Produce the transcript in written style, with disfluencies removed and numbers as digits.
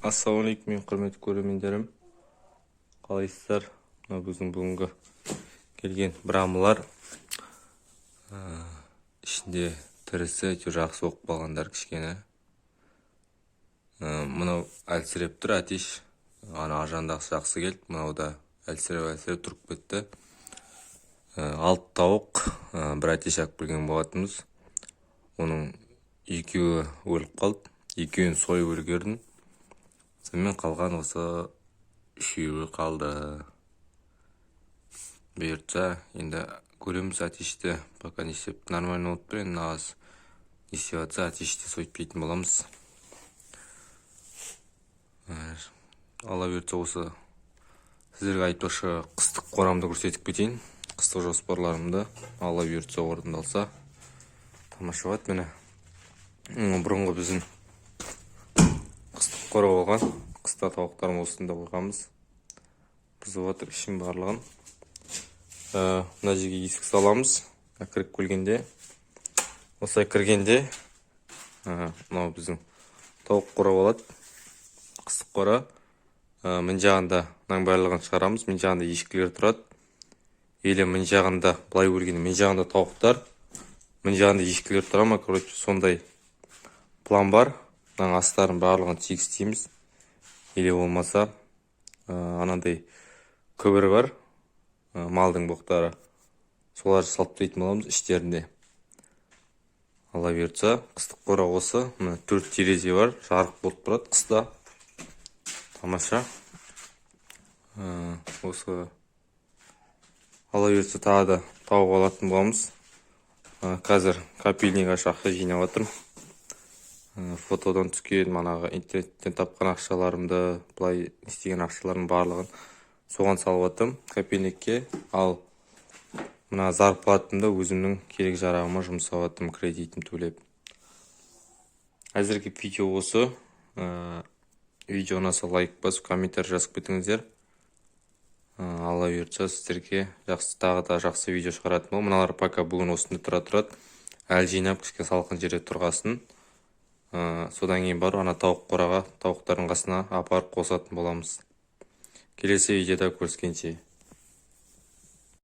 Ассалаумалейкум, мен құрметті көрермендерім. Қалайсыздар? Мына біздің бүгінгі келген брамылар ішінде тірісі жақсы оқып қалғандар кішкене. Мынау әлсіреп тұр, әтеш. Ана ажандағысы жақсы келді. Мынау да әлсіреп тұрып кетті. 6 тауық, бір әтеш әкіп келген болатынбыз. Оның екеуі өліп қалды. Екеуін сойып үлгердім. Сонымен қалған осы үшеуі қалды. Бұйыртса, енді көреміз әтешті. Пока не істеп нормально болып тұр. Енді нағыз не істеп жатса әтешті сойып кететін боламыз. Алла бұйыртса, осы сіздерге айтпақшы қыстық қорамды көрсетіп кетейін. Қыстық жоспарларымды Алла бұйыртса орындалса тамаша болады. Міне бұрынғы біздің қыстық қора болған. Қыста тауықтарым осында қойғанбыз. Бұзып жатыр ішін барлығын. Мына жерге есік саламыз. Кіріп келгенде, осылай кіргенде, мынау біздің тауық қора болады. Қыстық қора. Мін жағында мынаның барлығын шығарамыз. Мін жағында ешкілер тұрады. Елі мін жағында былай өргенде, мін жағында тауықтар, мін жағында ешкілер тұра ма? Короче, сондай план бар. Мынаның астарын барлығын тегістейміз. Еле болмаса, анандай көбір бар, малдың боқтары. Солар салып дейтін боламыз іштерінде. Алла бұйыртса, қыстық қора осы. 4 терезе бар, жарық болып тұрады қыста. Тамаша. Осы Алла бұйыртса тағы да тауық алатын боламыз. Қазір капельник ақша жинап жатырмын. Фотодан түскен, манағы интернеттен тапқан ақшаларымды, былай істеген ақшаларым барлығын соған салып жатырмын капельникке. Ал мына зарплатымды өзімнің керек жарағыма жұмсап жатырмын, кредитім төлеп. Әзірге видео осы. Видео ұнаса лайк басып, комментарий жазып кетіңіздер. Алла бұйыртса, сіздерге тағы да жақсы видео шығаратын бол. Мыналар пока бүгін осында тұрады. Әлі жинап кішке салқын жерде тұрғасын. Содан кейін бар, ана тауық қораға, тауықтардың қасына апарып қосатын боламыз. Келесі видеода көріскенше.